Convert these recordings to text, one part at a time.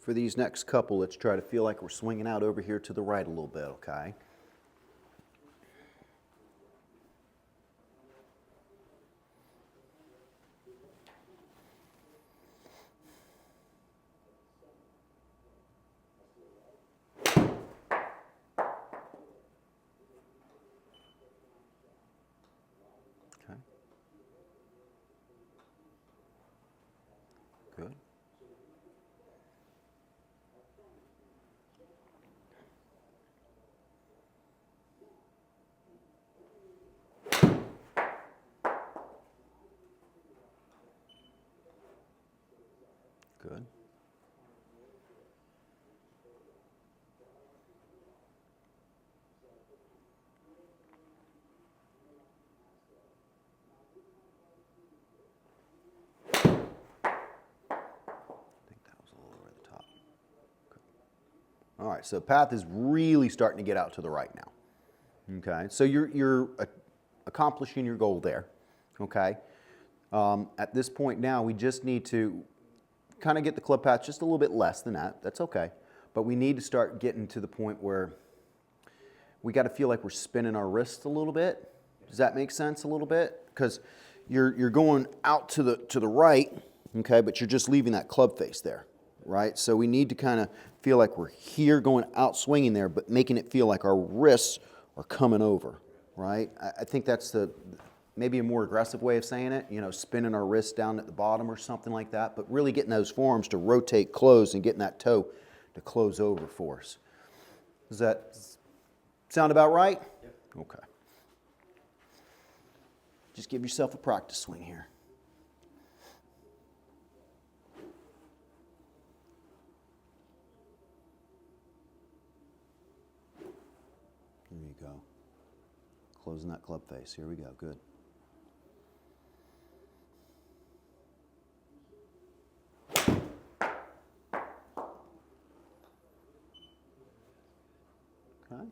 for these next couple, let's try to feel like we're swinging out over here to the right a little bit, okay? Okay. Good. Good. All right, so path is really starting to get out to the right now. Okay, so you're accomplishing your goal there. Okay, at this point now, we just need to kind of get the club path just a little bit less than that. That's okay, but we need to start getting to the point where we got to feel like we're spinning our wrists a little bit. Does that make sense a little bit? Because you're going out to the right, okay, but you're just leaving that club face there. Right? So we need to kind of feel like we're here going out swinging there, but making it feel like our wrists are coming over, right? I think that's maybe a more aggressive way of saying it, spinning our wrists down at the bottom or something like that, but really getting those forearms to rotate close and getting that toe to close over for us. Does that sound about right? Yep. Okay. Just give yourself a practice swing here. Here you go. Closing that club face. Here we go. Good. Okay.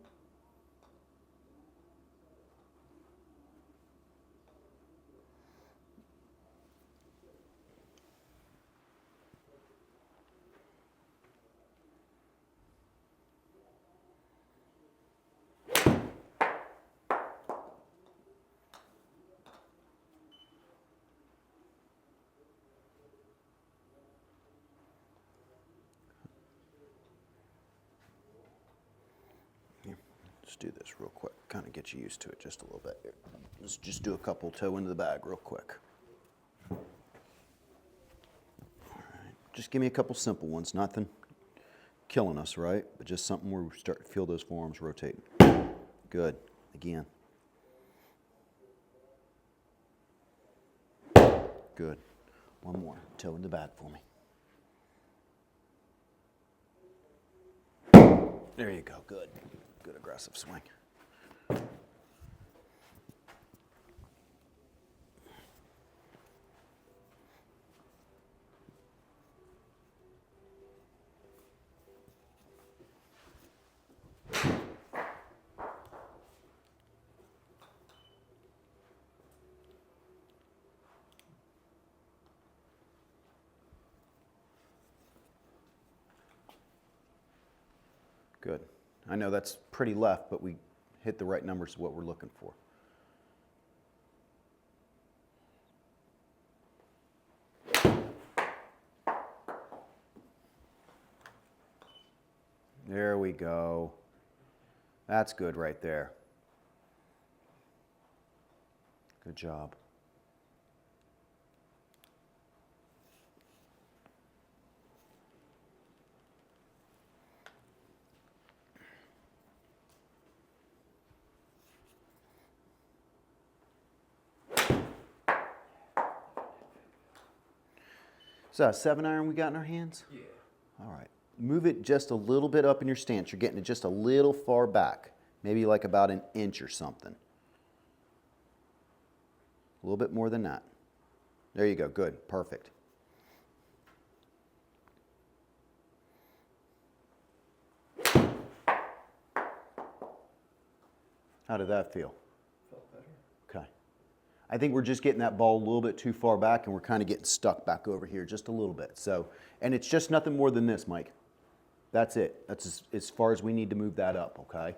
Let's do this real quick, kind of get you used to it just a little bit here. Let's just do a couple toe into the bag real quick. All right, just give me a couple simple ones, nothing killing us, right? But just something where we start to feel those forearms rotating. Good, again. Good, one more, toe in the bag for me. There you go, good. Good aggressive swing. Good. I know that's pretty left, but we hit the right numbers of what we're looking for. There we go. That's good right there. Good job. Is that a 7-iron we got in our hands? Yeah. All right. Move it just a little bit up in your stance. You're getting it just a little far back, maybe like about an inch or something. A little bit more than that. There you go. Good. Perfect. How did that feel? Felt better. Okay. I think we're just getting that ball a little bit too far back, and we're kind of getting stuck back over here just a little bit. So, and it's just nothing more than this, Mike. That's it. That's as far as we need to move that up, okay?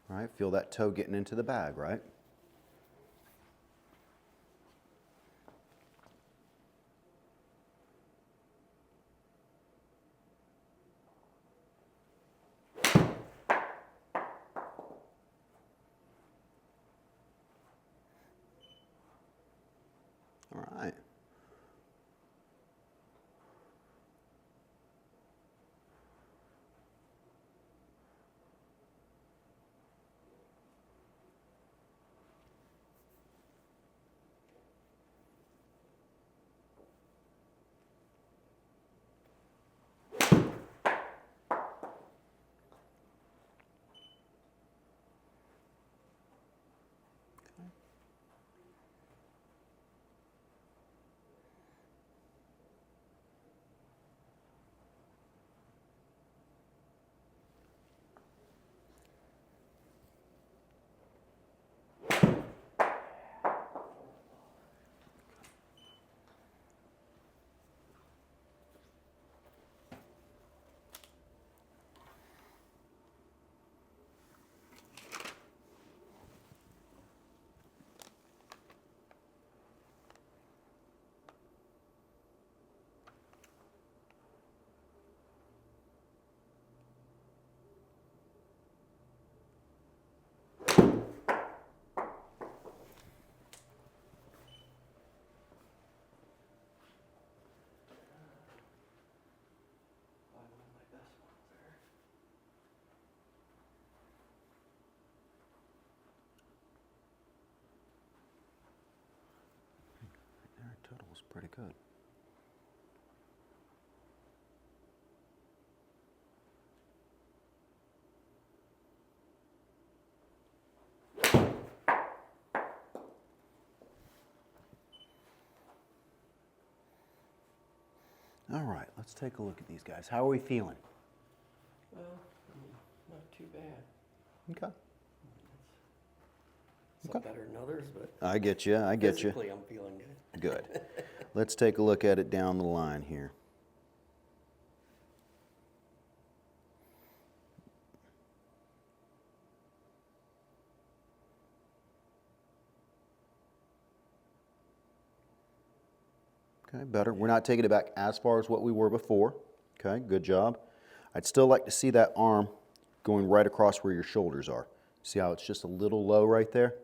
All right, feel that toe getting into the bag, right? All right. Total was pretty good. All right, let's take a look at these guys. How are we feeling? Well, not too bad. Okay. Some better than others, but I get you. I get you. physically I'm feeling good. Good. Let's take a look at it down the line here. Okay, better. We're not taking it back as far as what we were before. Okay, good job. I'd still like to see that arm going right across where your shoulders are. See how it's just a little low right there?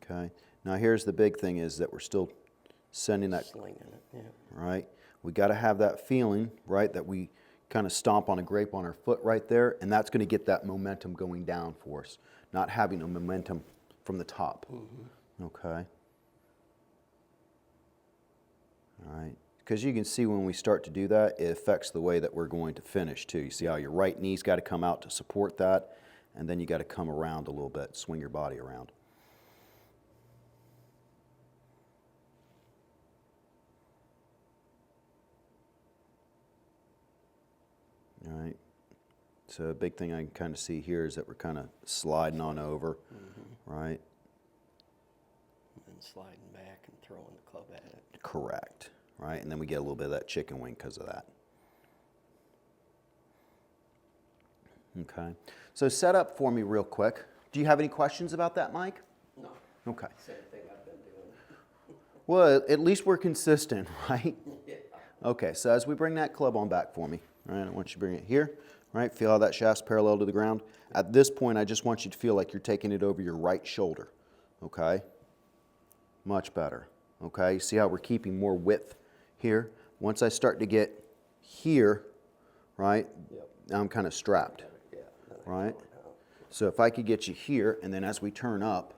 Okay. Now here's the big thing is that we're still sending that, Slinging it, yeah. right? We got to have that feeling, right, that we kind of stomp on a grape on our foot right there, and that's going to get that momentum going down for us, not having a momentum from the top. Okay. All right. Because you can see when we start to do that, it affects the way that we're going to finish too. You see how your right knee's got to come out to support that, and then you got to come around a little bit, swing your body around. All right. So a big thing I can kind of see here is that we're kind of sliding on over, right? And then sliding back and throwing the club at it. Correct, right? And then we get a little bit of that chicken wing because of that. Okay. So set up for me real quick. Do you have any questions about that, Mike? No. Okay. Same thing I've been doing. Well, at least we're consistent, right? Yeah. Okay, so as we bring that club on back for me, all right, I want you to bring it here, right? Feel how that shaft's parallel to the ground. At this point, I just want you to feel like you're taking it over your right shoulder, okay? Much better, okay? You see how we're keeping more width here? Once I start to get here, right, Yep. now I'm kind of strapped, Yeah. right? So if I could get you here, and then as we turn up,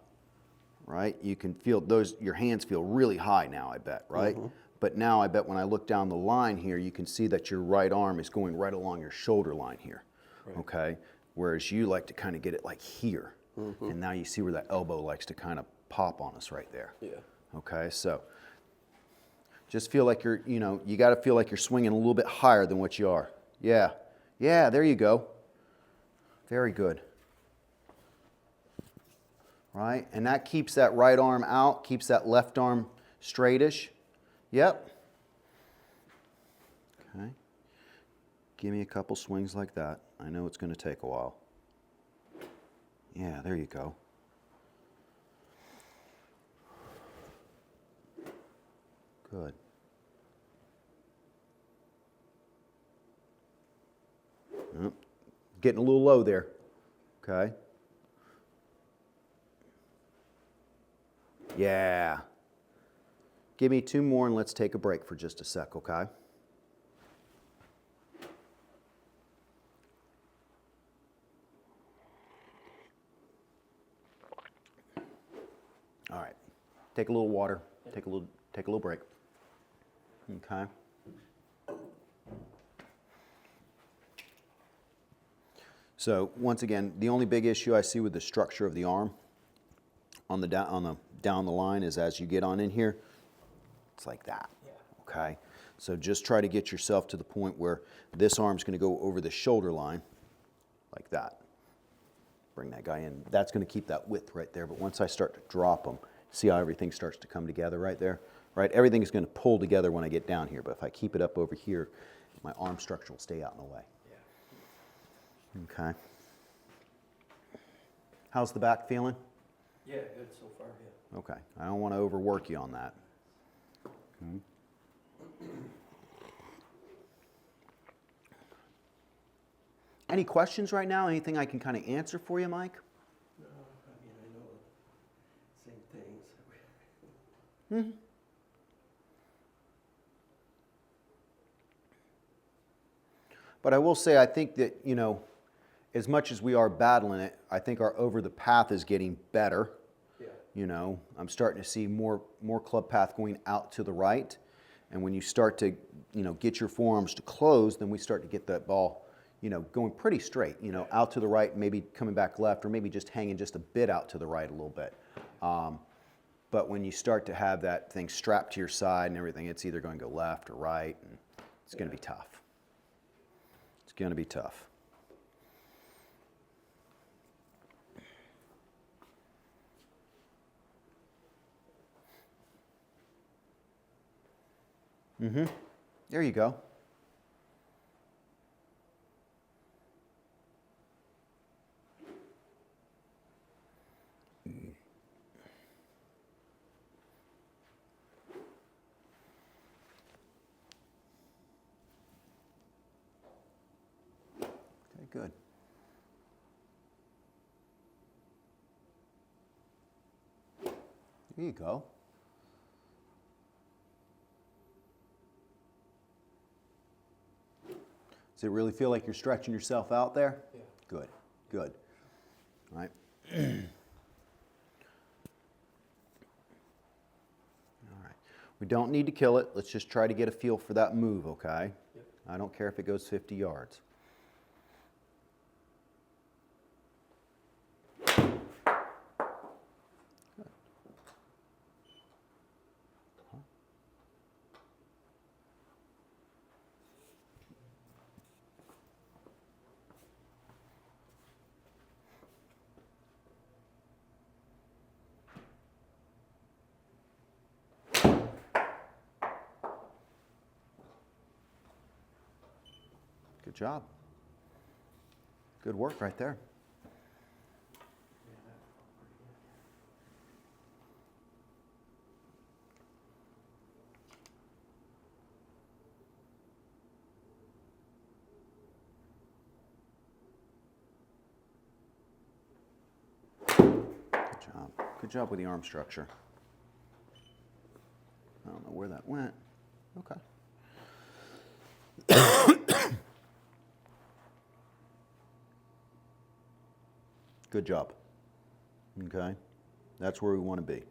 right? You can feel your hands feel really high now, I bet, right? But now I bet when I look down the line here, you can see that your right arm is going right along your shoulder line here, okay? Whereas you like to kind of get it like here. And now you see where that elbow likes to kind of pop on us right there. Yeah. Okay, so just feel like you're, you got to feel like you're swinging a little bit higher than what you are. Yeah, yeah, there you go. Very good. Right, and that keeps that right arm out, keeps that left arm straightish. Yep. Okay. Give me a couple swings like that. I know it's going to take a while. Yeah, there you go. Good. Oh, getting a little low there. Okay. Yeah. Give me two more and let's take a break for just a sec, okay? All right. Take a little water. Take a little break. Okay. So once again, the only big issue I see with the structure of the arm on the down the line is as you get on in here, it's like that. Okay. So just try to get yourself to the point where this arm's going to go over the shoulder line, like that. Bring that guy in. That's going to keep that width right there. But once I start to drop them, see how everything starts to come together right there? Right? Everything is going to pull together when I get down here. But if I keep it up over here, my arm structure will stay out in the way. Okay. How's the back feeling? Yeah, good so far, yeah. Okay. I don't want to overwork you on that. Okay. Any questions right now? Anything I can kind of answer for you, Mike? No, I mean, I know the same things. But I will say, I think that, as much as we are battling it, I think our over the path is getting better. Yeah. I'm starting to see more club path going out to the right. And when you start to, get your forearms to close, then we start to get that ball, going pretty straight, out to the right, maybe coming back left, or maybe just hanging just a bit out to the right a little bit. But when you start to have that thing strapped to your side and everything, it's either going to go left or right, and it's going to be tough. It's going to be tough. There you go. Okay, good. There you go. Does it really feel like you're stretching yourself out there? Yeah. Good, good. All right. All right. We don't need to kill it. Let's just try to get a feel for that move, okay? Yep. I don't care if it goes 50 yards. Good job. Good work right there. Good job. Good job with the arm structure. I don't know where that went. Okay. Good job. Okay. That's where we want to be.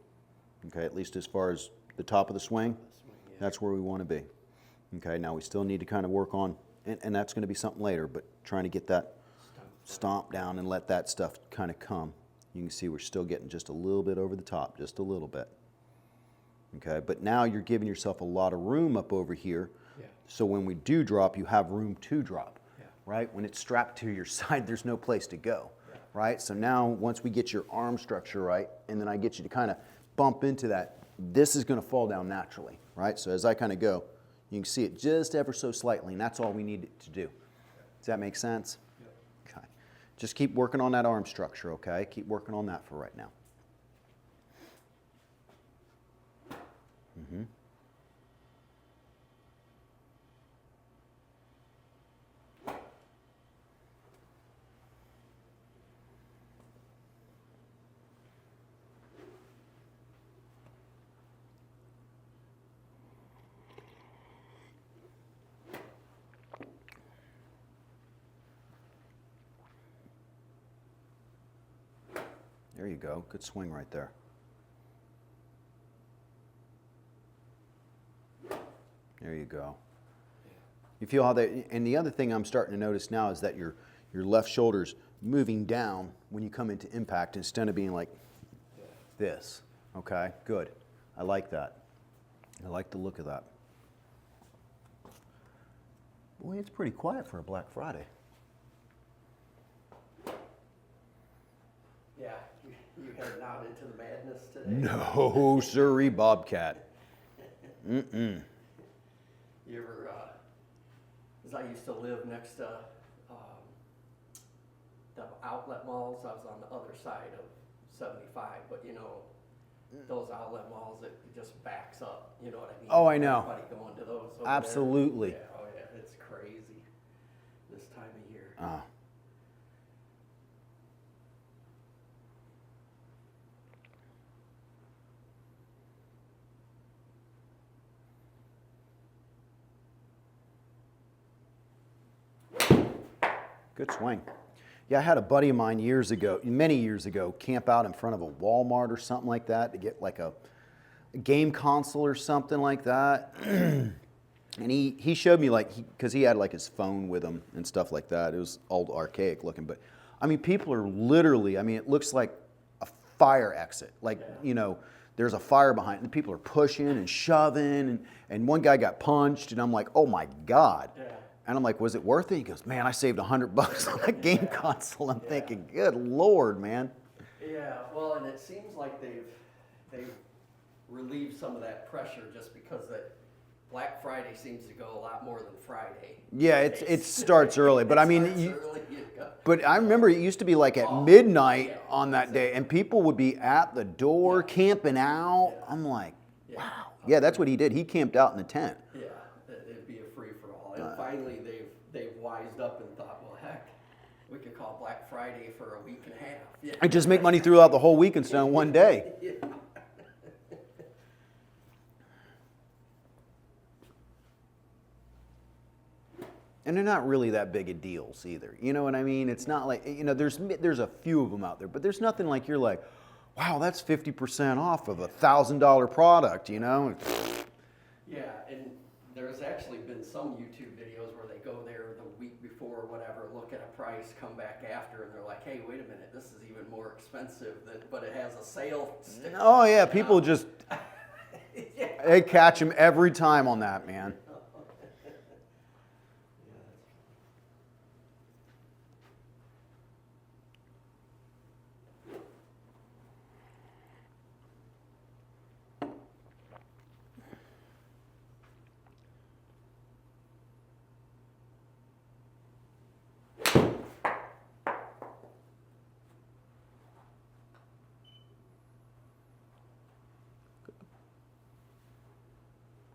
Okay, at least as far as the top of the swing, that's where we want to be. Okay, now we still need to kind of work on, and that's going to be something later, but trying to get that stomp down and let that stuff kind of come. You can see we're still getting just a little bit over the top, just a little bit. Okay, but now you're giving yourself a lot of room up over here. Yeah. So when we do drop, you have room to drop, Yeah. right? When it's strapped to your side, there's no place to go, Yeah. right? So now once we get your arm structure right, and then I get you to kind of bump into that, this is going to fall down naturally, right? So as I kind of go, you can see it just ever so slightly, and that's all we need it to do. Does that make sense? Yep. Okay. Just keep working on that arm structure, okay? Keep working on that for right now. Mm-hmm. There you go. Good swing right there. There you go. You feel how that, and the other thing I'm starting to notice now is that your left shoulder's moving down when you come into impact instead of being like this. Okay, good. I like that. I like the look of that. Boy, it's pretty quiet for a Black Friday. Yeah, you heading out into the madness today? No, sirree, Bobcat. Mm-mm. You ever, as I used to live next to the outlet malls, I was on the other side of 75, but you know, those outlet malls, it just backs up, you know what I mean? Oh, I know. Everybody going to those over Absolutely. there. Yeah, oh yeah, it's crazy this time of year. Good swing. Yeah, I had a buddy of mine years ago, many years ago, camp out in front of a Walmart or something like that to get like a game console or something like that. And he showed me like, because he had like his phone with him and stuff like that. It was old archaic looking, but I mean, people are literally, I mean, it looks like a fire exit. Like, you know, there's a fire behind it and people are pushing and shoving and one guy got punched and I'm like, oh my God. Yeah. And I'm like, was it worth it? He goes, man, I saved $100 on that game console. I'm thinking, good Lord, man. Yeah, well, and it seems like they've relieved some of that pressure just because that Black Friday seems to go a lot more than Friday. Yeah, it starts early, but I mean, but I Yeah. remember it used to be like at Oh, midnight yeah, on that day, and people would be at the door camping out. Yeah. I'm like, Yeah. wow. Yeah, that's what he did. He camped out in the tent. Yeah, it'd be a free for all. And finally, they've wised up and thought, well, heck, we could call Black Friday for a week and a half. Yeah. I just make money throughout the whole week instead of one day. Yeah. And they're not really that big of deals either. You know what I mean? It's not like, you know, there's a few of them out there, but there's nothing like you're like, wow, that's 50% off of a $1,000 product, you know? Yeah, and there's actually been some YouTube videos where they go there the week before or whatever, look at a price, come back after, and they're like, hey, wait a minute, this is even more expensive, but it has a sale sticker. Oh yeah, people just, Yeah. they catch them every time on that, man.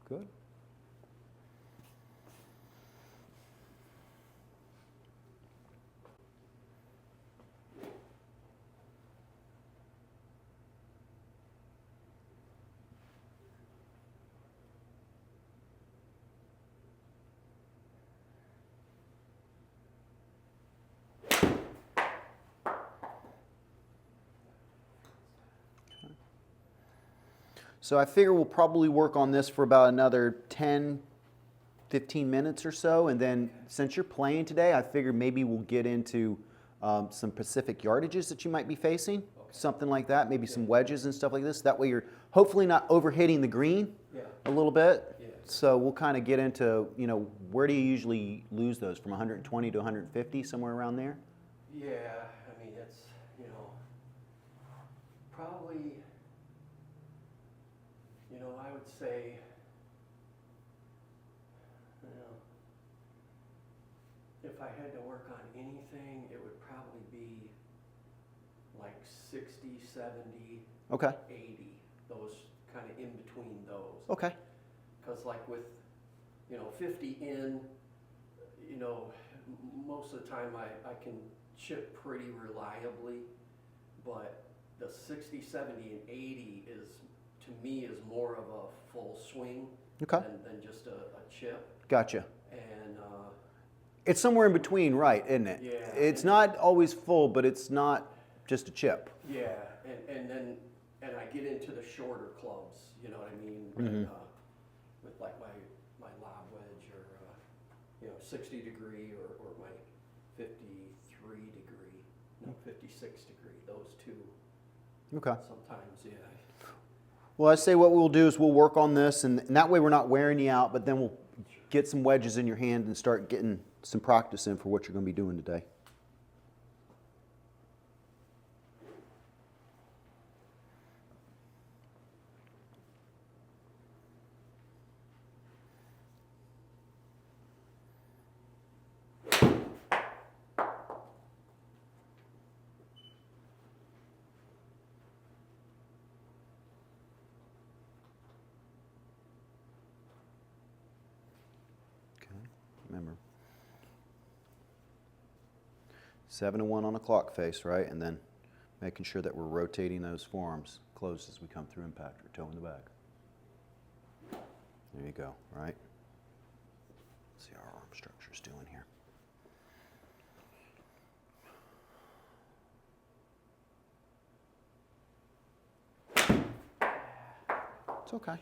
Good. Okay. So I figure we'll probably work on this for about another 10, 15 minutes or so. And then since you're playing today, I figured maybe we'll get into some Pacific yardages that you might be facing. Something like that, maybe some wedges and stuff like this. That way you're hopefully not overhitting the green a little bit. Yeah. So we'll kind of get into, where do you usually lose those? From 120 to 150, somewhere around there? Yeah, I mean, it's, probably, I would say, if I had to work on anything, it would probably be like 60, 70, Okay. 80, those kind of in between those. Okay. Because like with, 50 in, most of the time I can chip pretty reliably, but the 60, 70, and 80 is, to me, is more of a full swing Okay. than just a chip. Gotcha. And It's somewhere in between, right, isn't it? Yeah. It's not always full, but it's not just a chip. yeah, and then I get into the shorter clubs, you know what I mean? With like my lob wedge or 60 degree or my 53 degree, no 56 degree, those two. Okay. Sometimes, yeah. Well, I say what we'll do is we'll work on this, and that way we're not wearing you out, but then we'll get some wedges in your hand and start getting some practice in for what you're going to be doing today. Remember, 7 and 1 on a clock face, right? And then making sure that we're rotating those forearms closed as we come through impact or toe in the back. There you go, right? Let's see how our arm structure's doing here. It's okay.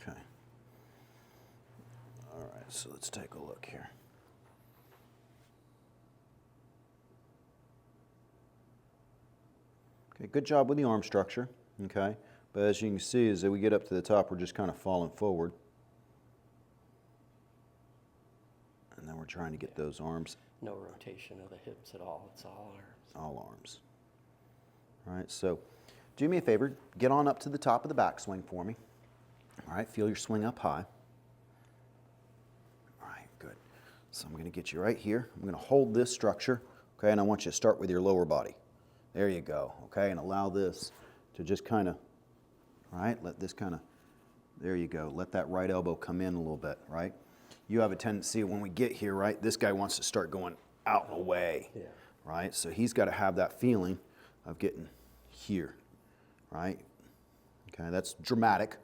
Okay. All right, so let's take a look here. Okay, good job with the arm structure, okay? But as you can see, as we get up to the top, we're just kind of falling forward. And then we're trying to get those arms. No rotation of the hips at all, it's all arms. All arms. All right, so do me a favor, get on up to the top of the backswing for me. All right, feel your swing up high. All right, good. So I'm going to get you right here. I'm going to hold this structure, okay, and I want you to start with your lower body. There you go, okay, and allow this to just kind of, all right, let this kind of, there you go. Let that right elbow come in a little bit, right? You have a tendency when we get here, right, this guy wants to start going out and away, right? So he's got to have that feeling of getting here, right? Okay, that's dramatic,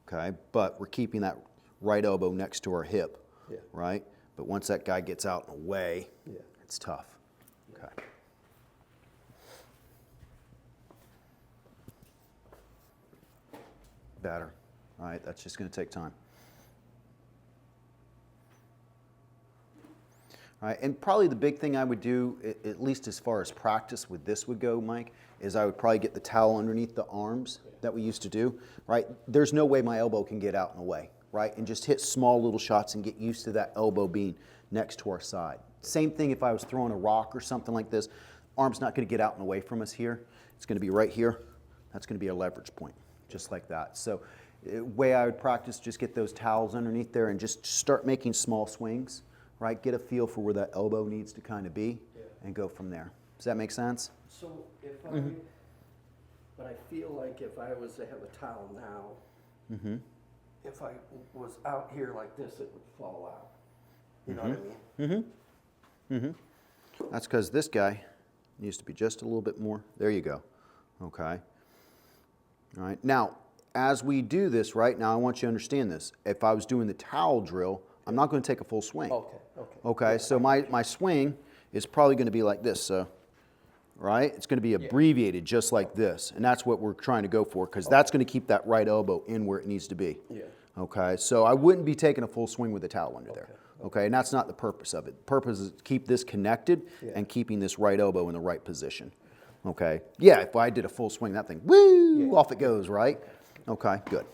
okay, but we're keeping that right elbow next to our hip, right? But once that guy gets out and away, it's tough, okay. Better, all right, that's just going to take time. All right, and probably the big thing I would do, at least as far as practice with this would go, Mike, is I would probably get the towel underneath the arms that we used to do, right? There's no way my elbow can get out and away, right? And just hit small little shots and get used to that elbow being next to our side. Same thing if I was throwing a rock or something like this. Arm's not going to get out and away from us here. It's going to be right here. That's going to be a leverage point, just like that. So way I would practice, just get those towels underneath there and just start making small swings. Right, get a feel for where that elbow needs to kind of be, and go from there. Does that make sense? So if but I feel like if I was to have a towel now, if I was out here like this, it would fall out. You know what I mean? That's because this guy needs to be just a little bit more. There you go. Okay. All right. Now, as we do this, right now, I want you to understand this. If I was doing the towel drill, I'm not going to take a full swing. Okay, okay. Okay. Yeah, So my swing is probably going to be like this. So, right? It's going to be abbreviated just like this. And that's what we're trying to go for because that's going to keep that right elbow in where it needs to be. Yeah. Okay. So I wouldn't be taking a full swing with the towel under there. Okay. And that's not the purpose of it. The purpose is to keep this connected and keeping this right elbow in the right position. Okay. Yeah. If I did a full swing, that thing, woo, off it goes, right? Okay. Good.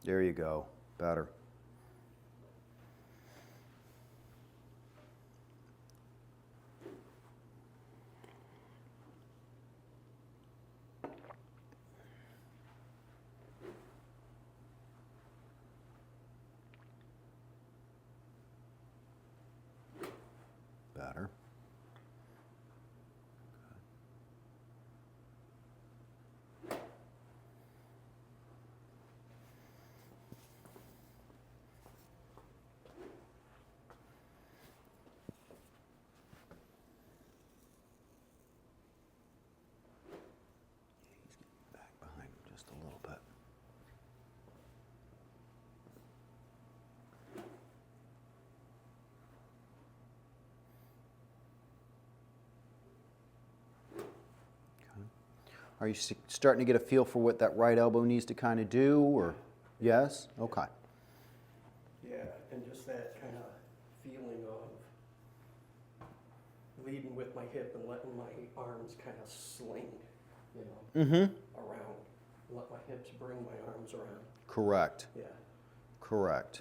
There you go. Better. Better. Back behind him just a little bit. Are you starting to get a feel for what that right elbow needs to kind of do, or yes? Okay. Yeah, and just that kind of feeling of leading with my hip and letting my arms kind of sling, you know, around. Let my hips bring my arms around. Correct. Yeah. Correct.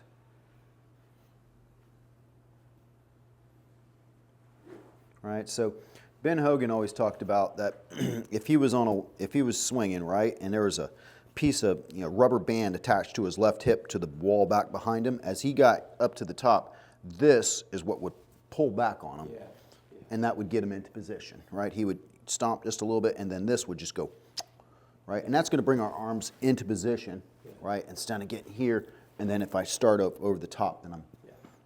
All right. So Ben Hogan always talked about that if he was swinging, right, and there was a piece of rubber band attached to his left hip to the wall back behind him, as he got up to the top, this is what would pull back on him, and that would get him into position, right? He would stomp just a little bit, and then this would just go, right, and that's going to bring our arms into position, right, instead of getting here, and then if I start up over the top, then I'm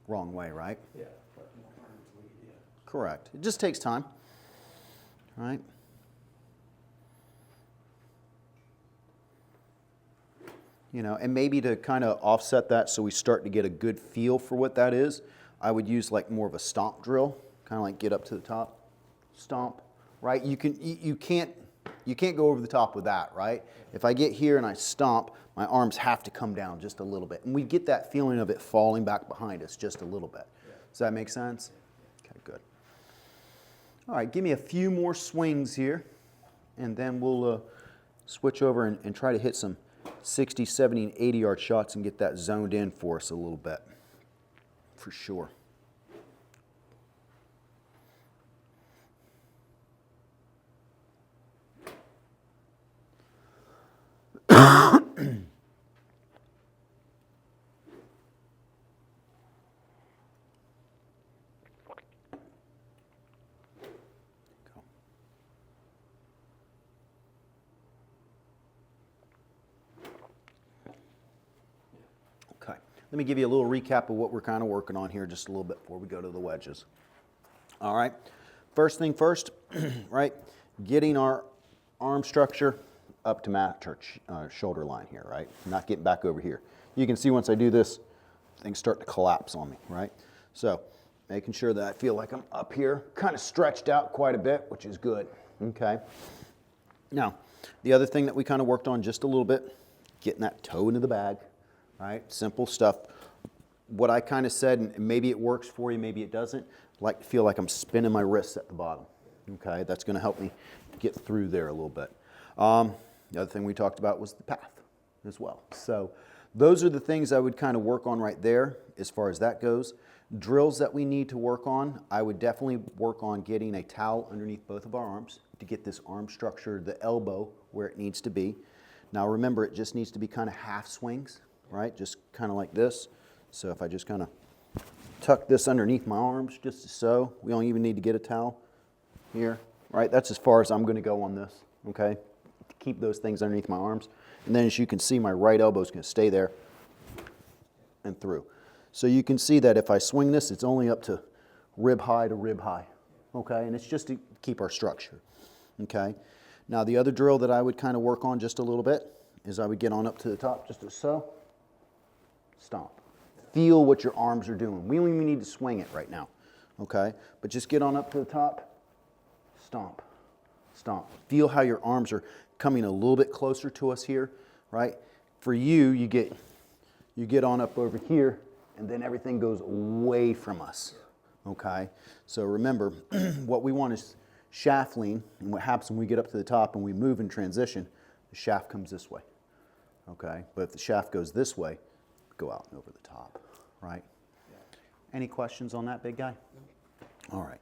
wrong way, right? Yeah. Let my arms lead. Yeah. Correct. It just takes time. Right? And maybe to kind of offset that so we start to get a good feel for what that is, I would use like more of a stomp drill, kind of like get up to the top, stomp, right? You can't go over the top with that, right? If I get here and I stomp, my arms have to come down just a little bit. And we get that feeling of it falling back behind us just a little bit. Does that make sense? Okay, good. All right, give me a few more swings here, and then we'll switch over and try to hit some 60, 70, and 80-yard shots and get that zoned in for us a little bit, for sure. Okay, let me give you a little recap of what we're kind of working on here just a little bit before we go to the wedges. All right, first thing first, right, getting our arm structure up to match our shoulder line here, right? Not getting back over here. You can see once I do this, things start to collapse on me, right? So making sure that I feel like I'm up here, kind of stretched out quite a bit, which is good, okay? Now, the other thing that we kind of worked on just a little bit, getting that toe into the bag, right? Simple stuff. What I kind of said, and maybe it works for you, maybe it doesn't, like to feel like I'm spinning my wrists at the bottom, okay? That's going to help me get through there a little bit. The other thing we talked about was the path as well. So those are the things I would kind of work on right there as far as that goes. Drills that we need to work on, I would definitely work on getting a towel underneath both of our arms to get this arm structure, the elbow, where it needs to be. Now remember, it just needs to be kind of half swings, right? Just kind of like this. So if I just kind of tuck this underneath my arms, just so. We don't even need to get a towel here, right? That's as far as I'm going to go on this, okay? To keep those things underneath my arms. And then as you can see, my right elbow is going to stay there and through. So you can see that if I swing this, it's only up to rib high, okay? And it's just to keep our structure, okay? Now the other drill that I would kind of work on just a little bit is I would get on up to the top just as so, stomp. Feel what your arms are doing. We don't even need to swing it right now, okay? But just get on up to the top, stomp, stomp. Feel how your arms are coming a little bit closer to us here, right? For you, you get on up over here, and then everything goes away from us, okay? So remember, what we want is shaft lean, and what happens when we get up to the top and we move in transition, the shaft comes this way, okay? But if the shaft goes this way, go out and over the top, right? Any questions on that, big guy? All right.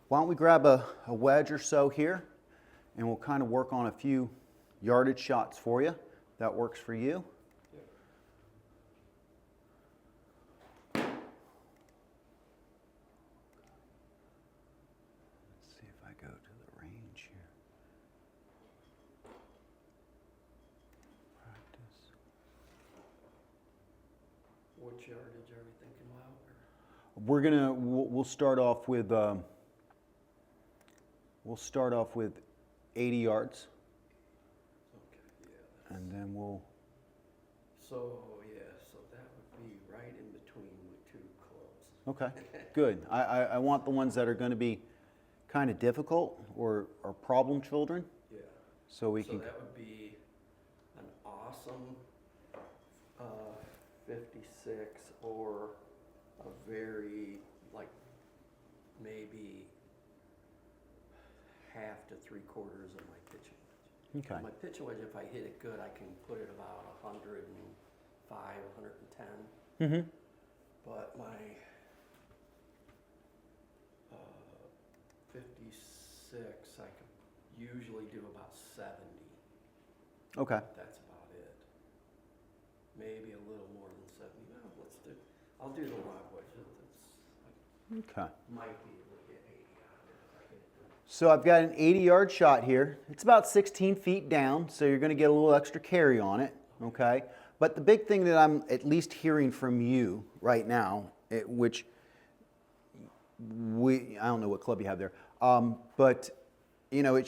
Why don't we grab a wedge or so here, and we'll kind of work on a few yardage shots for you. That works for you. Let's see if I go to the range here. Practice. Which yardage are we thinking about? We'll start off with 80 yards, Okay, yeah. and then we'll. So that would be right in between the two clubs. Okay, good. I want the ones that are going to be kind of difficult or problem children. Yeah. So we can. That would be an awesome 56 or a very, like, maybe half to 3/4 of my pitching wedge. Okay. My pitching wedge, if I hit it good, I can put it about 105, 110. Mm-hmm. But my 56, I could usually do about 70. Okay. That's about it. Maybe a little more than 70. No, I'll do the live wedge. Okay. Might be able to get 80 out of it if I hit it good. So I've got an 80-yard shot here. It's about 16 feet down, so you're going to get a little extra carry on it, okay? But the big thing that I'm at least hearing from you right now, which I don't know what club you have there, but you know,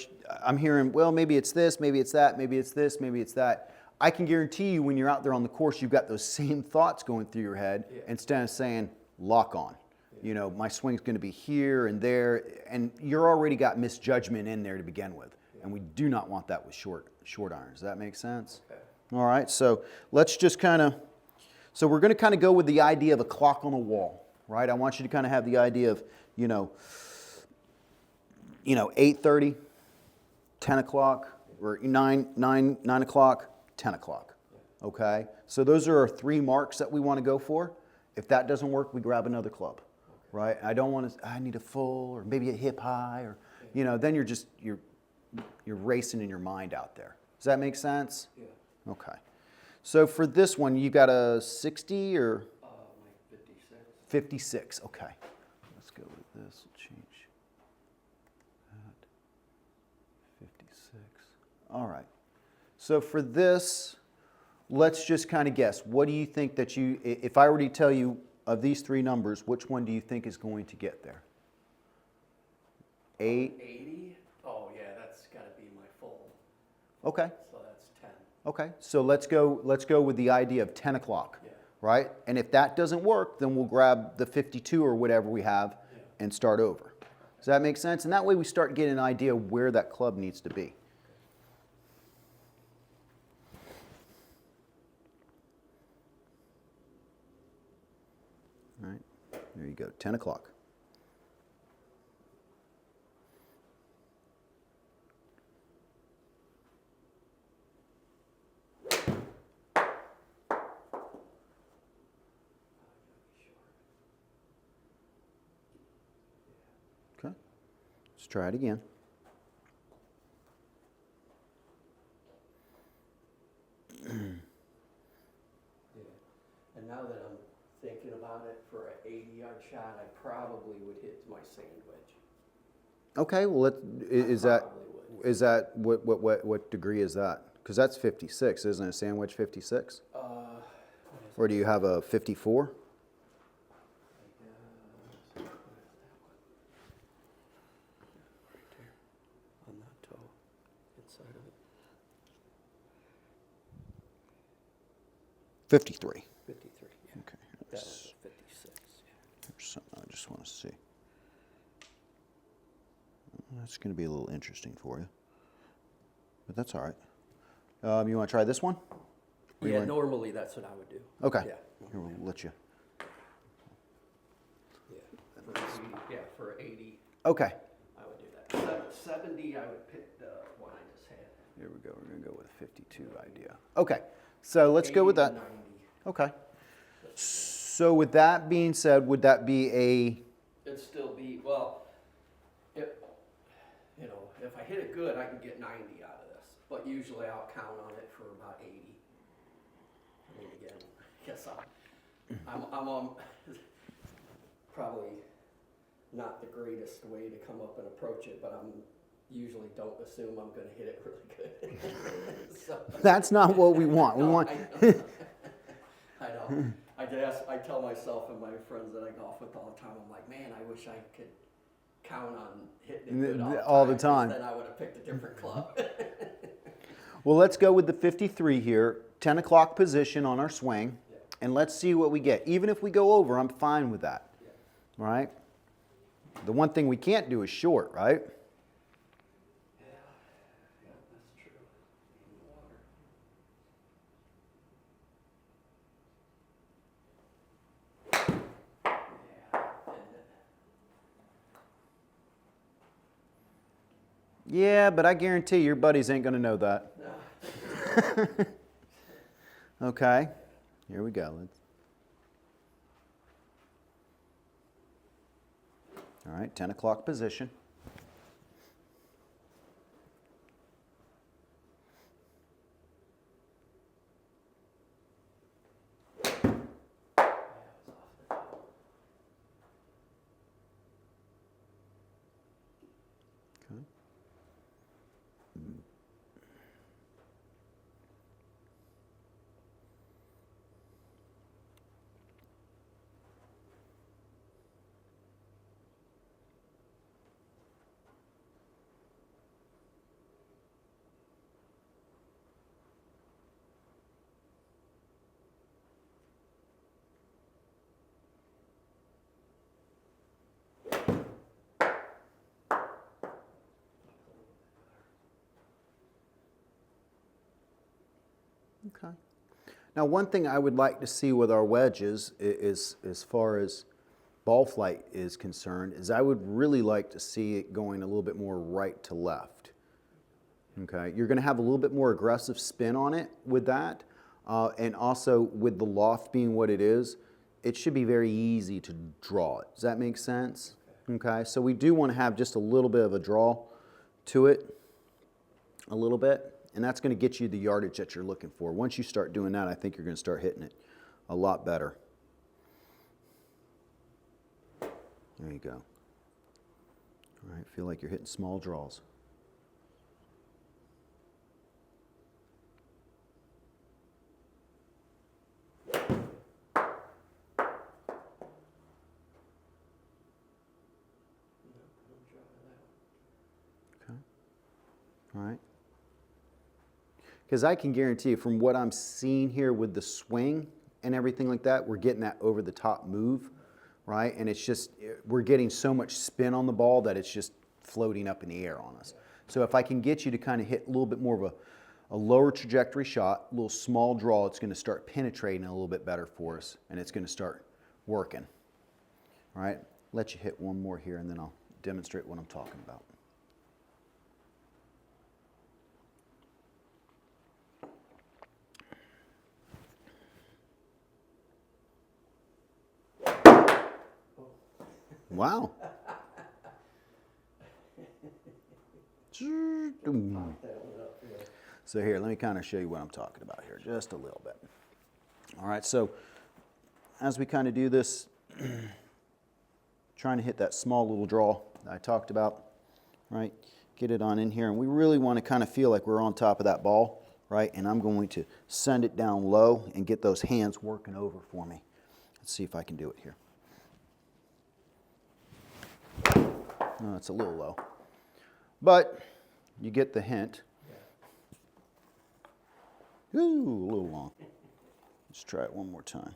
I'm hearing, well, maybe it's this, maybe it's that, maybe it's this, maybe it's that. I can guarantee you when you're out there on the course, you've got those same thoughts going through your head instead of saying, lock on. You know, my swing's going to be here and there, and you're already got misjudgment in there to begin with, and we do not want that with short irons. Does that make sense? Okay. All right, so let's just so we're going to kind of go with the idea of a clock on a wall, right? I want you to kind of have the idea of, 8:30, 10 o'clock, or 9 o'clock, 10 o'clock, okay? So those are our 3 marks that we want to go for. If that doesn't work, we grab another club. Right? I need a full or maybe a hip high or, then you're racing in your mind out there. Does that make sense? Yeah. Okay. So for this one, you got a 60 or? Like 56. 56, okay. Let's go with this, we'll change that. 56, all right. So for this, let's just kind of guess. What do you think that if I were to tell you of these 3 numbers, which one do you think is going to get there? 8? 80? Oh yeah, that's got to be my full. Okay. So that's 10. Okay. So let's go with the idea of 10 o'clock. Yeah. Right? And if that doesn't work, then we'll grab the 52 or whatever we have and start over. Does that make sense? And that way we start getting an idea of where that club needs to be. All right, there you go, 10 o'clock. Okay, let's try it again. shot, I probably would hit my sand wedge. Okay, well, is Probably would. what degree is that? Because that's 56, isn't it? Sand wedge 56? What is Or do you have a 54? it? On that toe, inside of it. 53. 53, yeah. Okay. That was a 56, yeah. Here's something I just want to see. That's going to be a little interesting for you, but that's all right. You want to try this one? Or you Yeah, want- normally that's what I would do. Okay. Yeah. Here, we'll let you. Yeah, for 80, Okay. I would do that. 70, I would pick the one I just had. Here we go. We're going to go with a 52 idea. Okay. So let's go with 80 that. to 90. Okay. So with that being said, would that be a... It'd still be, well, if I hit it good, I can get 90 out of this. But usually I'll count on it for about 80. I mean, again, I guess I'm on probably not the greatest way to come up and approach it, but I'm usually don't assume I'm going to hit it really good. So, That's not what we want. We no, want... I know. I guess I tell myself and my friends that I golf with all the time, I'm like, man, I wish I could count on hitting it good All the 'cause time. Then I would have picked a different club. Well, let's go with the 53 here, 10 o'clock position on our swing, Yeah. and let's see what we get. Even if we go over, I'm fine with that. Yeah. All right? The one thing we can't do is short, right? Yeah, that's true. In the water. Yeah, Yeah, but I guarantee your buddies ain't going to know that. no. Okay, here we go. All right, 10 o'clock position. Okay. Okay. Now, one thing I would like to see with our wedges is as far as ball flight is concerned, is I would really like to see it going a little bit more right to left. Okay, you're going to have a little bit more aggressive spin on it with that, and also with the loft being what it is, it should be very easy to draw it. Does that make sense? Okay, so we do want to have just a little bit of a draw to it, a little bit. And that's going to get you the yardage that you're looking for. Once you start doing that, I think you're going to start hitting it a lot better. There you go. All right, feel like you're hitting small draws. Okay. All right. Because I can guarantee you from what I'm seeing here with the swing and everything like that, we're getting that over the top move, right? And it's just, we're getting so much spin on the ball that it's just floating up in the air on us. So if I can get you to kind of hit a little bit more of a lower trajectory shot, a little small draw, it's going to start penetrating a little bit better for us, and it's going to start working. All right, let you hit one more here, and then I'll demonstrate what I'm talking about. Wow. So here, let me kind of show you what I'm talking about here, just a little bit. All right, so as we kind of do this, trying to hit that small little draw that I talked about, right? Get it on in here, and we really want to kind of feel like we're on top of that ball, right? And I'm going to send it down low and get those hands working over for me. Let's see if I can do it here. No, it's a little low, but you get the hint. Ooh, a little long. Let's try it one more time.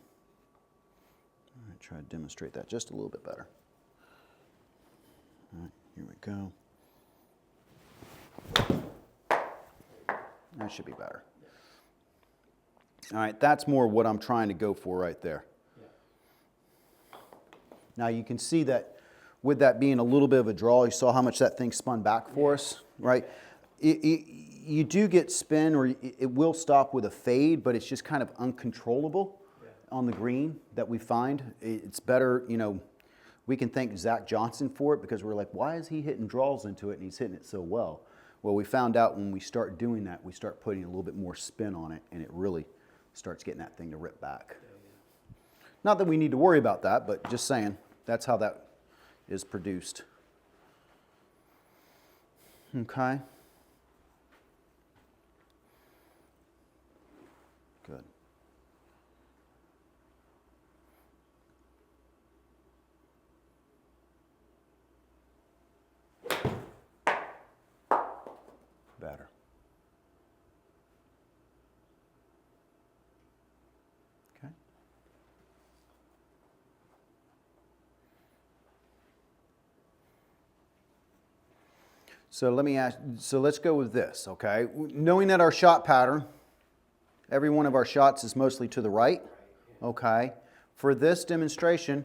All right, try to demonstrate that just a little bit better. All right, here we go. That should be better. All right, that's more what I'm trying to go for right there. Now you can see that with that being a little bit of a draw, you saw how much that thing spun back for us, right? You do get spin, or it will stop with a fade, but it's just kind of uncontrollable on the green that we find. It's better, you know, we can thank Zach Johnson for it, because we're like, why is he hitting draws into it and he's hitting it so well? Well, we found out when we start doing that, we start putting a little bit more spin on it, and it really starts getting that thing to rip back. Not that we need to worry about that, but just saying, that's how that is produced. Okay. Good. Better. Okay. So let's go with this, okay? Knowing that our shot pattern, every one of our shots is mostly to the right, okay? For this demonstration,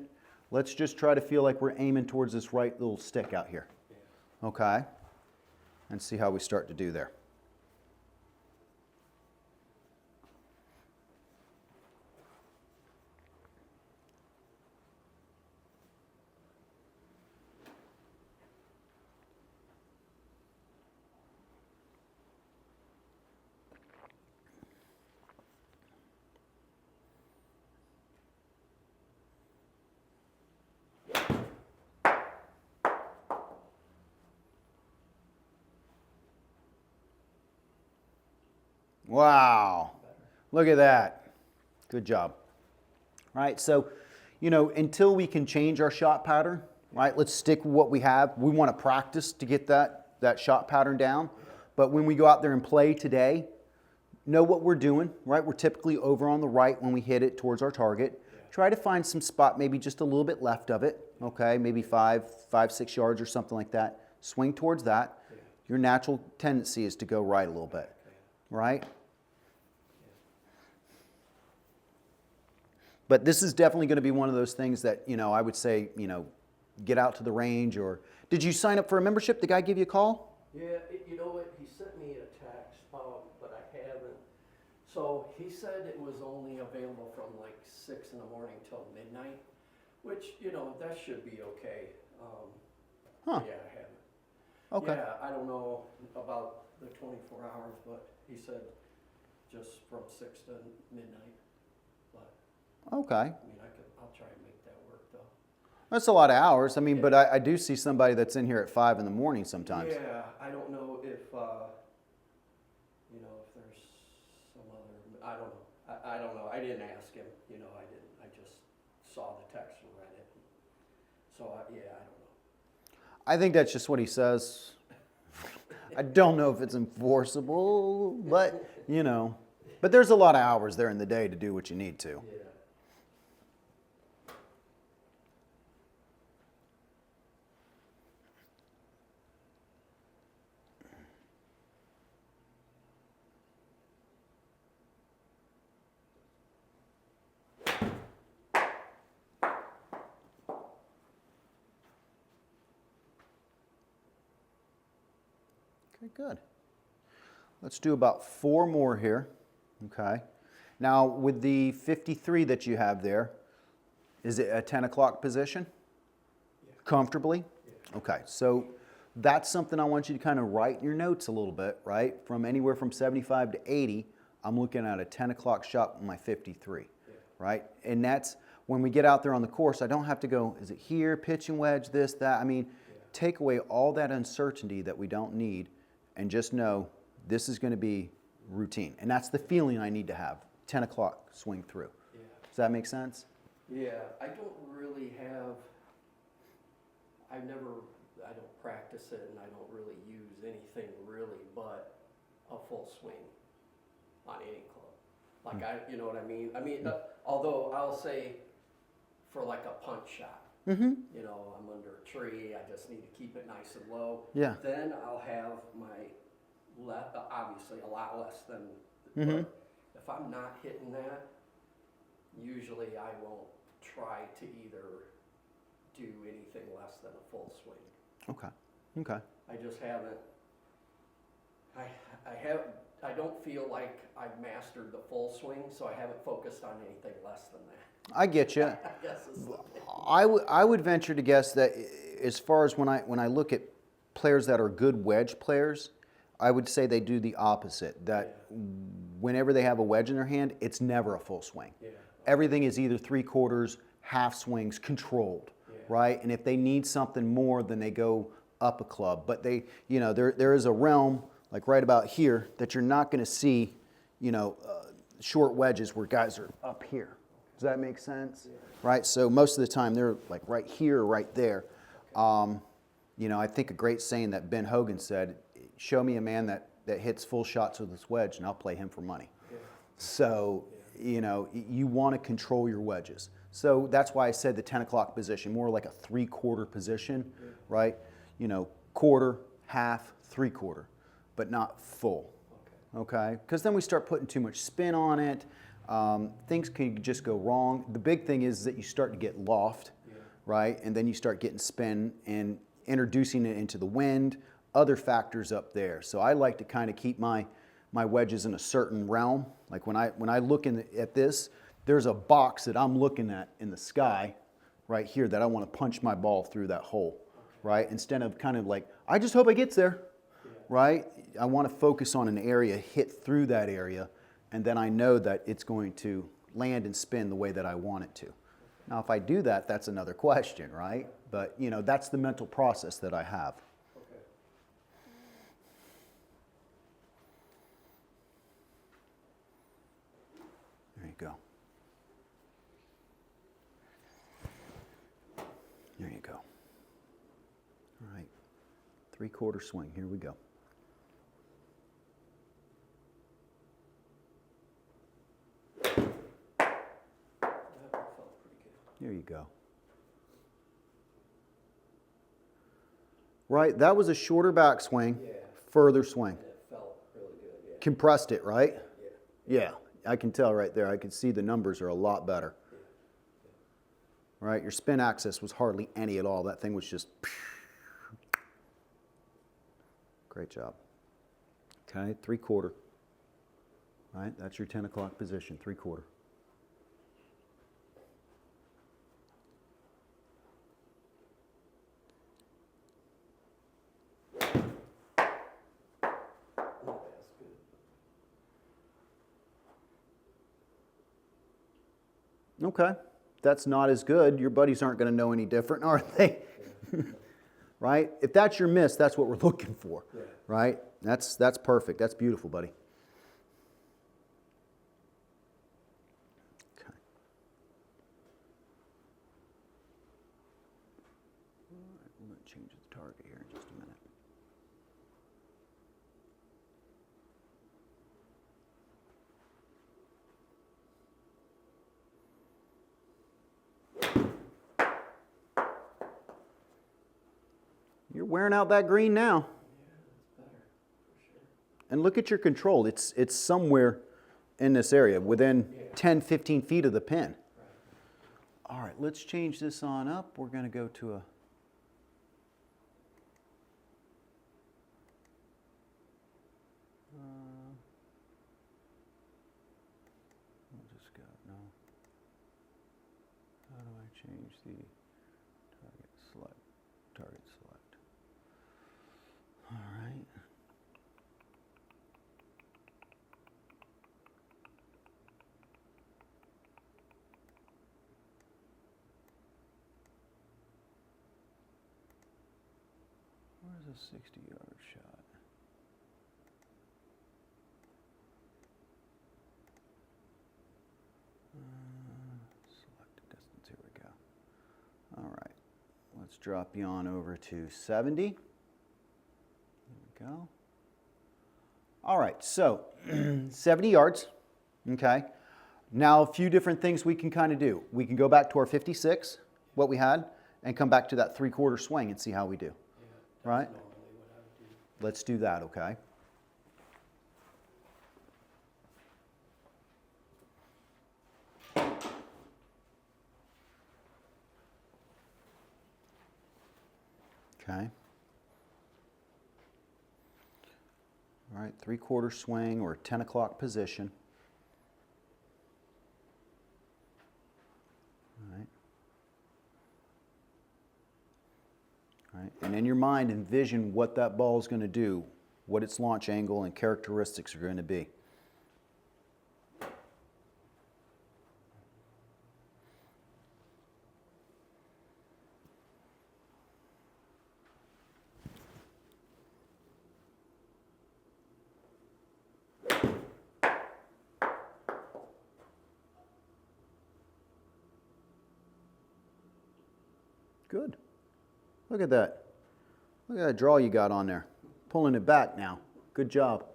let's just try to feel like we're aiming towards this right little stick out here, okay? And see how we start to do there. Wow, look at that. Good job. Right, so, you know, until we can change our shot pattern, right, let's stick with what we have. We want to practice to get that shot pattern down. But when we go out there and play today, know what we're doing, right? We're typically over on the right when we hit it towards our target. Try to find some spot, maybe just a little bit left of it, okay? Maybe 6 yards or something like that. Swing towards that. Your natural tendency is to go right a little bit, right? But this is definitely going to be one of those things that, you know, I would say, you know, get out to the range. Or did you sign up for a membership? The guy give you a call? Yeah, you know what, he sent me a text, but I haven't. So he said it was only available from like 6 in the morning till midnight, which, you know, that should be okay. Huh. Yeah, I haven't. Okay. Yeah, I don't know about the 24 hours, but he said just from 6 to midnight. But Okay. I mean, I'll try and make that work though. That's a lot of hours. I mean, Yeah. but I do see somebody that's in here at 5 in the morning sometimes. Yeah, I don't know if, you know, if there's some other, I don't know. I don't know. I didn't ask him, you know, I didn't. I just saw the text and read it. So, yeah, I don't know. I think that's just what he says. I don't know if it's enforceable, but, you know. But there's a lot of hours there in the day to do what you need to. Yeah. Okay, good. Let's do about 4 more here. Okay. Now, with the 53 that you have there, is it a 10 o'clock position? Yeah. Comfortably? Yeah. Okay, so that's something I want you to kind of write in your notes a little bit, right? From anywhere from 75 to 80, I'm looking at a 10 o'clock shot with my 53, right? And that's when we get out there on the course, I don't have to go, is it here, pitch and wedge, this, that. I mean, take away all that uncertainty that we don't need and just know this is going to be routine. And that's the feeling I need to have, 10 o'clock swing through. Yeah. Does that make sense? Yeah, I don't really have, I don't practice it and I don't really use anything really but a full swing on any club. Like you know what I mean? I mean, although I'll say for like a punch shot, you know, I'm under a tree, I just need to keep it nice and low. Yeah. Then I'll have my left, obviously a lot less than, but if I'm not hitting that, usually I won't try to either do anything less than a full swing. Okay. Okay. I just haven't, I don't feel like I've mastered the full swing, so I haven't focused on anything less than that. I get you. I guess is the thing. I would venture to guess that as far as when I look at players that are good wedge players, I would say they do the opposite. That whenever they have a wedge in their hand, it's never a full swing. Yeah. Everything is either 3/4, half swings, controlled, right? And if they need something more, then they go up a club. But they, you know, there is a realm like right about here that you're not going to see, you know, short wedges where guys are up here. Does that make sense? Yeah. Right. So most of the time they're like right here, or right there. You know, I think a great saying that Ben Hogan said, "Show me a man that hits full shots with his wedge, and I'll play him for money." Yeah. So, you know, you want to control your wedges. So that's why I said the 10 o'clock position, more like a 3/4 position, right? You know, quarter, half, 3/4, but not full. Okay? Because then we start putting too much spin on it. Things can just go wrong. The big thing is that you start to get loft, right? And then you start getting spin and introducing it into the wind, other factors up there. So I like to kind of keep my wedges in a certain realm. Like when I look at this, there's a box that I'm looking at in the sky right here that I want to punch my ball through that hole, right? Instead of kind of like, I just hope it gets there, right? I want to focus on an area, hit through that area, and then I know that it's going to land and spin the way that I want it to. Now, if I do that, that's another question, right? But, you know, that's the mental process that I have. Okay. There you go. There you go. All right. 3/4 swing. Here we go. That felt pretty good. There you go. Right, that was a shorter backswing, further swing. And it felt really good, yeah. Compressed it, right? Yeah. Yeah, I can tell right there. I can see the numbers are a lot better. Right, your spin axis was hardly any at all. That thing was just... Great job. Okay, 3/4. Right, that's your 10 o'clock position, 3/4. That's good. Okay, that's not as good. Your buddies aren't going to know any different, are they? Right? If that's your miss, that's what we're looking for. Yeah. Right? That's perfect. That's beautiful, buddy. Okay. All right, we're going to change the target here in just a minute. You're wearing out that green now. Yeah, that's better, for sure. And look at your control. It's somewhere in this area, within 10, 15 feet of the pin. Right. All right, let's change this on up. We're going to go to a... I'll just go, no. How do I change the target select? Target select. All right. Where's a 60-yard shot? Select the distance. Here we go. All right. Let's drop you on over to 70. There we go. All right, so 70 yards, okay? Now a few different things we can kind of do. We can go back to our 56, what we had, and come back to that 3/4 swing and see how we do. Yeah, Right? normally what I would do. Let's do that, okay? Okay. All right, 3/4 swing or 10 o'clock position. All right. All right. And in your mind, envision what that ball is going to do, what its launch angle and characteristics are going to be. Good. Look at that. Look at that draw you got on there. Pulling it back now. Good job.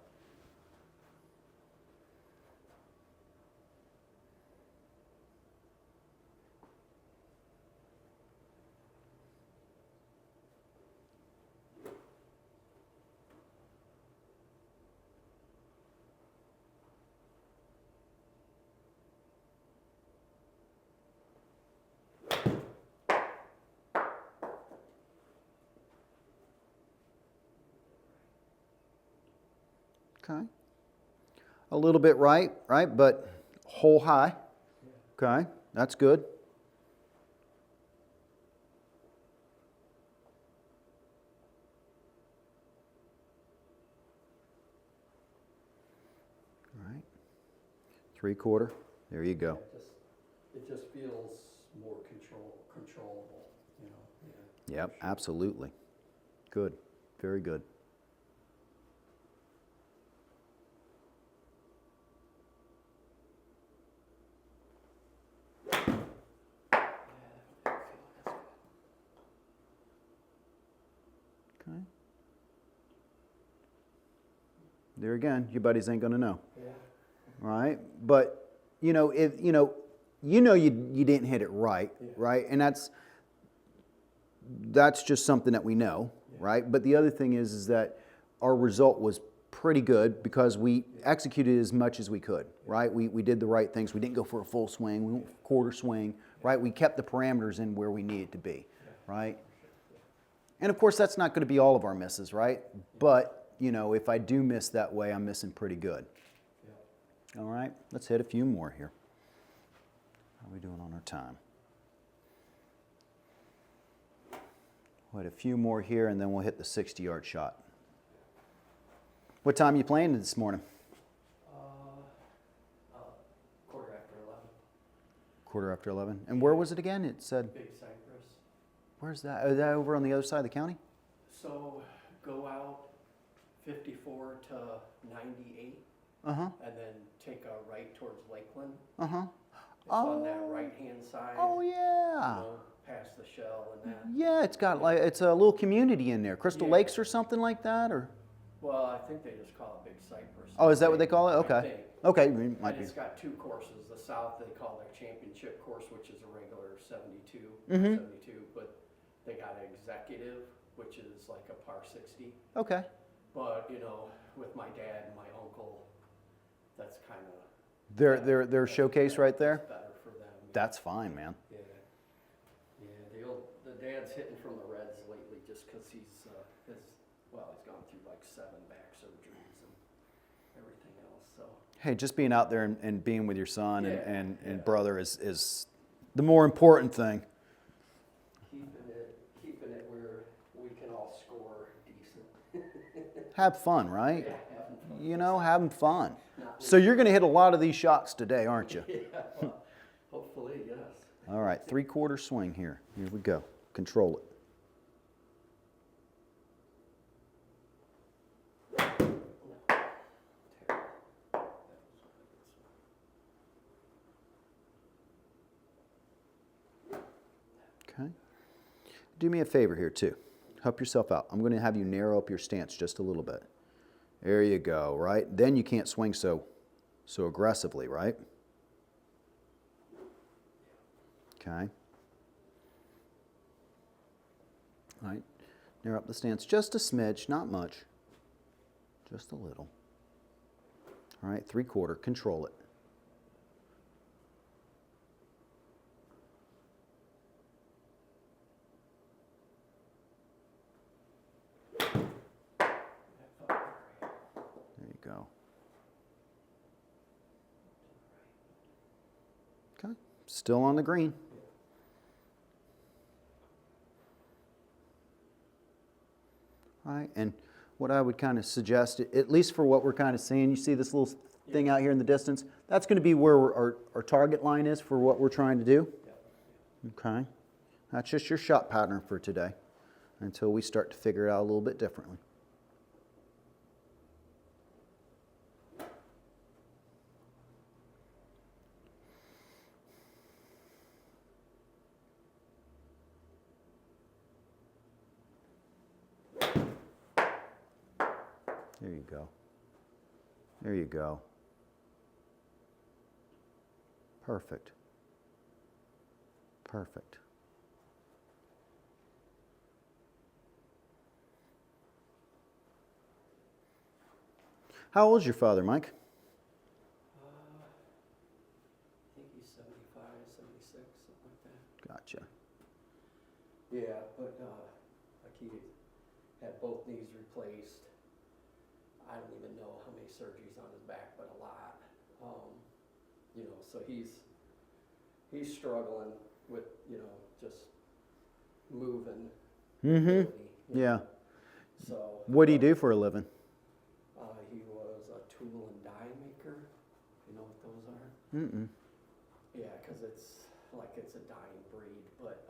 Okay. A little bit right, but hole high. Okay, that's good. All right. 3/4. There you go. It just feels more controllable, you know. Yeah. Yep, absolutely. Good. Very good. Okay. There again, your buddies ain't gonna know. Yeah. Right? But if you didn't hit it right, Yeah. right? And that's just something that we know, Yeah. right? But the other thing is that our result was pretty good because we executed as much as we could, right? We did the right things. We didn't go for a full swing, we went for a quarter swing, right? We kept the parameters in where we needed to be, right? And of course, that's not going to be all of our misses, right? But, if I do miss that way, I'm missing pretty good. All right, let's hit a few more here. How are we doing on our time? We'll hit a few more here, and then we'll hit the 60-yard shot. What time are you playing this morning? 11:15. And where was it again? It said... Big Cypress. Where's that? Is that over on the other side of the county? So go out 54 to 98. Uh-huh. And then take a right towards Lakeland. Uh-huh. It's on that right-hand side. Oh, yeah. Past the Shell and that. Yeah, it's a little community in there. Crystal Yeah. Lakes or something like that, or? Well, I think they just call it Big Cypress. Oh, is that what they call it? I Okay. think. Okay, And might be. it's got two courses. The south they call their championship course, which is a regular 72, Mhm. 72, but they got an executive, which is like a par 60. Okay. But with my dad and my uncle, that's kind of Their showcase right there? better for them. That's fine, man. Yeah. The dad's hitting from the Reds lately just because he's gone through like 7 back surgeries and everything else. So Hey, just being out there and being with your son Yeah, and yeah. brother is the more important thing. keeping it where we can all score decent. Have fun, right? Yeah, having fun. Having fun. Not So you're going to hit a lot of these shots today, aren't you? Yeah, well, hopefully, yes. All right, 3/4 swing here. Here we go. Control it. do me a favor here too. Help yourself out. I'm going to have you narrow up your stance just a little bit. There you go, right? Then you can't swing so aggressively, right? Okay. All right. Narrow up the stance just a smidge, not much. Just a little. All right, 3/4, control it. There you go. Okay, still on the green. All right, and what I would kind of suggest, at least for what we're kind of seeing, you see this little thing out here in the distance? That's going to be where our target line is for what we're trying to do. Okay, that's just your shot pattern for today until we start to figure it out a little bit differently. There you go. There you go. Perfect. Perfect. How old is your father, Mike? I think he's 75, 76, something like that. Gotcha. Yeah, but like he had both knees replaced. I don't even know how many surgeries on his back, but a lot. You know, so he's struggling with, you know, just moving. Mm-hmm. ability, you Yeah. know. So. What do you do for a living? He was a tool and die maker. You know what those are? Mm-mm. Yeah, because it's a dying breed, but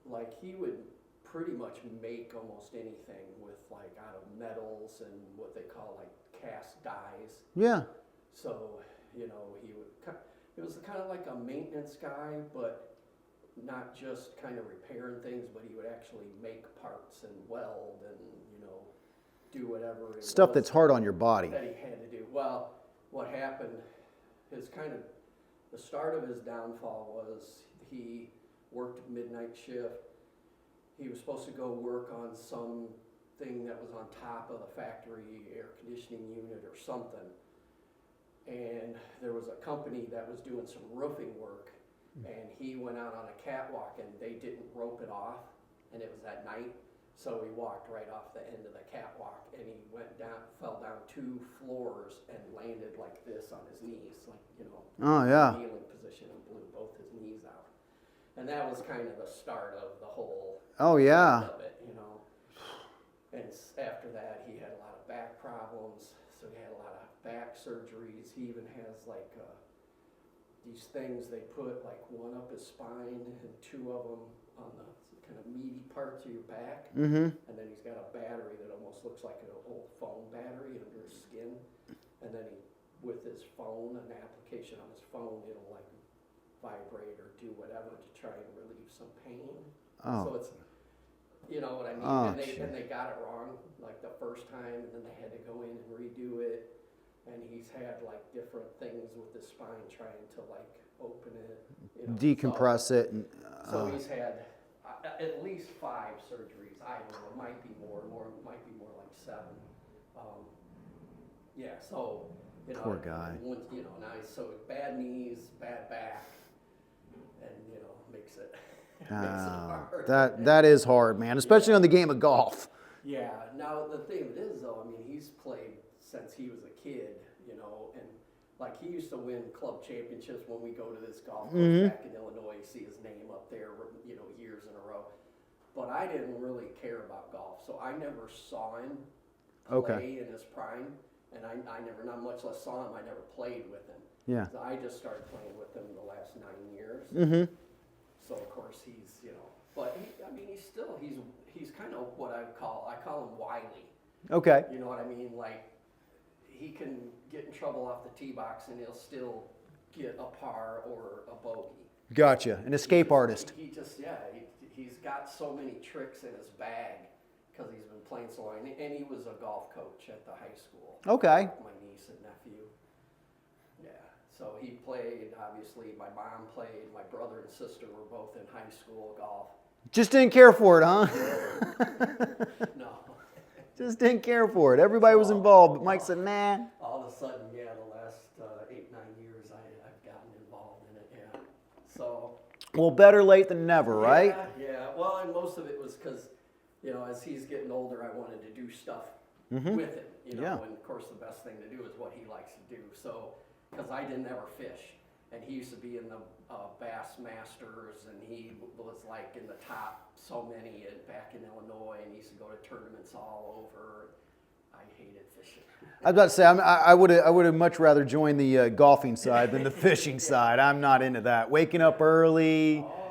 like he would pretty much make almost anything with like out of metals and what they call like cast dies. Yeah. So, you know, he was kind of like a maintenance guy, but not just kind of repairing things, but he would actually make parts and weld and, you know, do whatever. Stuff that's hard on your body. That he had to do. Well, what happened, the start of his downfall was he worked midnight shift. He was supposed to go work on something that was on top of the factory air conditioning unit or something. And there was a company that was doing some roofing work, and he went out on a catwalk and they didn't rope it off, and it was at night. So he walked right off the end of the catwalk and he fell down 2 floors and landed like this on his knees, like, you know, Oh, yeah. kneeling position, and blew both his knees out. And that was kind of the start of the whole Oh, yeah. of it, you know. And after that, he had a lot of back problems, so he had a lot of back surgeries. He even has like these things they put like one up his spine and 2 of them on the kind of meaty parts of your back. Mm-hmm. And then he's got a battery that almost looks like an old phone battery under his skin. And then with his phone, an application on his phone, it'll like vibrate or do whatever to try and relieve some pain. Oh. So it's, you know what I mean? Oh, and they got it wrong like the first time, and then they had to go in and redo it. And he's had like different things with his spine trying to like open it, you know. Decompress it. And, So he's had at least 5 surgeries. I don't know, it might be more, might be more like 7. Yeah, so, you know. Poor guy. You know, now so bad knees, bad back, and, you know, makes it hard. That is hard, man, especially on the game of golf. Yeah, now the thing of it is though, I mean, he's played since he was a kid, you know, and like he used to win club championships when we go to this golf course back in Illinois. You see his name up there, you know, years in a row. But I didn't really care about golf, so I never saw him play in his prime, and I never, not much less saw him. I never played with him. Yeah. So I just started playing with him the last 9 years. Mm-hmm. So of course he's, you know, but I mean, he's kind of what I call him wily. Okay. You know what I mean? Like, he can get in trouble off the tee box and he'll still get a par or a bogey. Gotcha. An escape artist. He he's got so many tricks in his bag because he's been playing so long. And he was a golf coach at the high school. Okay. My niece and nephew. Yeah. So he played, obviously, my mom played, my brother and sister were both in high school golf. Just didn't care for it, huh? No. Just didn't care for it. Everybody was involved, but Mike said, nah. All of a sudden, yeah, the last 8-9 years, I've gotten involved in it, yeah. So. Well, better late than never, right? Yeah. Well, and most of it was because, you know, as he's getting older, I wanted to do stuff with him, you know. Yeah. And of course, the best thing to do is what he likes to do. So, because I didn't ever fish, and he used to be in the Bass Masters, and he was like in the top so many back in Illinois, and he used to go to tournaments all over. I hated fishing. I was about to say, I would have much rather joined the golfing side than the fishing side. I'm not into that. Waking up early. Oh,